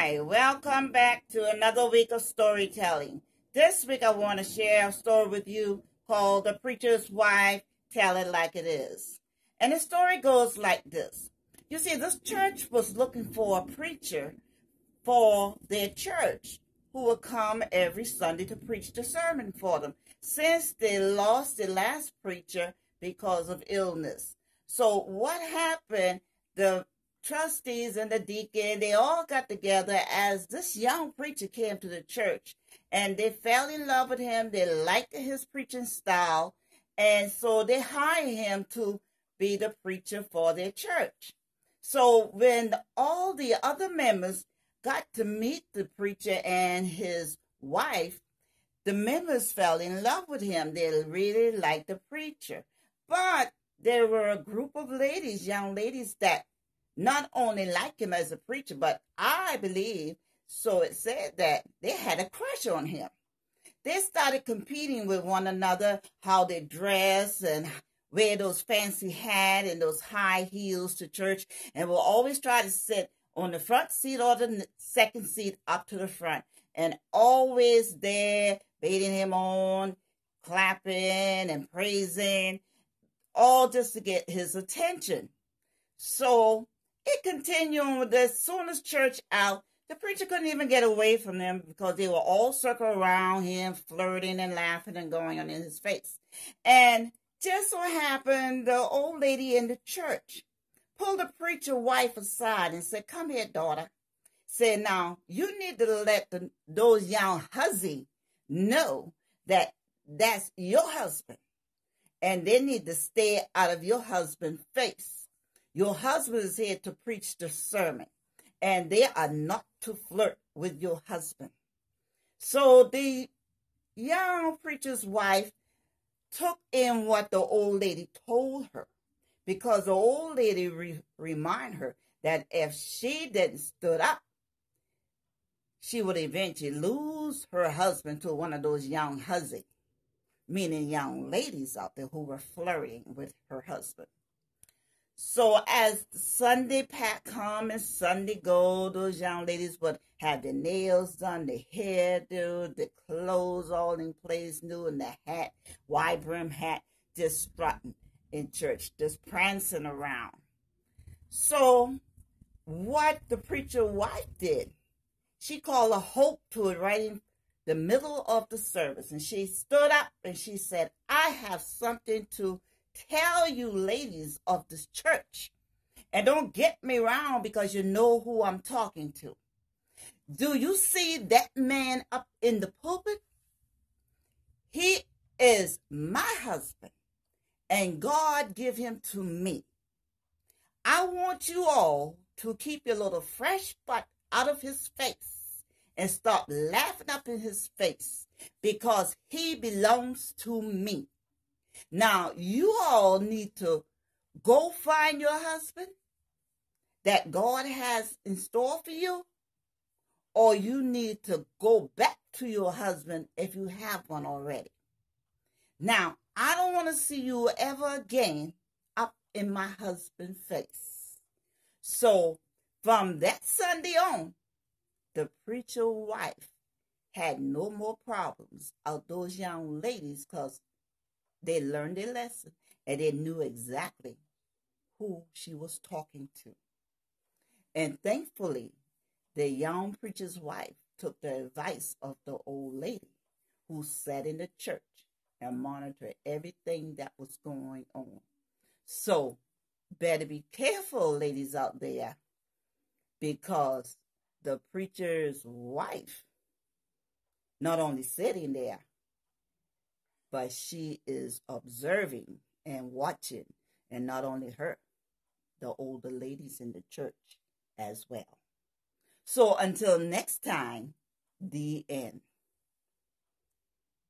Hi, welcome back to another week of storytelling. This week I want to share a story with you called The Preacher's Wife, Tell It Like It Is. And the story goes like this. You see, this church was looking for a preacher for their church who would come every Sunday to preach the sermon for them, since they lost the last preacher because of illness. So what happened, the trustees and the deacon, they all got together as this young preacher came to the church, and they fell in love with him. They liked his preaching style, and so they hired him to be the preacher for their church. So when all the other members got to meet the preacher and his wife, the members fell in love with him. They really liked the preacher. But there were a group of ladies, young ladies, that not only liked him as a preacher, but I believe, so it said, that they had a crush on him. They started competing with one another, how they dress and wear those fancy hats and those high heels to church, and will always try to sit on the front seat or the second seat up to the front, and always there baiting him on, clapping and praising, all just to get his attention. So it continued on with this. As soon as church out, the preacher couldn't even get away from them because they were all circled around him, flirting and laughing and going on in his face. And just so happened, the old lady in the church pulled the preacher's wife aside and said, "Come here, daughter." Said, "Now, you need to let those young hussies know that that's your husband, and they need to stay out of your husband's face. Your husband is here to preach the sermon, and they are not to flirt with your husband." So the young preacher's wife took in what the old lady told her, because the old lady reminded her that if she didn't stood up, she would eventually lose her husband to one of those young hussies, meaning young ladies out there who were flirting with her husband. So as Sunday pack come and Sunday go, those young ladies would have their nails done, their hair done, their clothes all in place new, and the hat, wide brim hat, just strutting in church, just prancing around. So what the preacher's wife did, she called a halt to it right in the middle of the service, and she stood up and she said, "I have something to tell you ladies of this church, and don't get me wrong because you know who I'm talking to. Do you see that man up in the pulpit? He is my husband, and God give him to me. I want you all to keep your little fresh butt out of his face and start laughing up in his face, because he belongs to me. Now, you all need to go find your husband that God has in store for you, or you need to go back to your husband if you have one already. Now, I don't want to see you ever again up in my husband's face." So from that Sunday on, the preacher's wife had no more problems of those young ladies, because they learned their lesson and they knew exactly who she was talking to. And thankfully, the young preacher's wife took the advice of the old lady who sat in the church and monitored everything that was going on. So better be careful, ladies out there, because the preacher's wife not only sitting there, but she is observing and watching, and not only her, the older ladies in the church as well. So until next time, the end.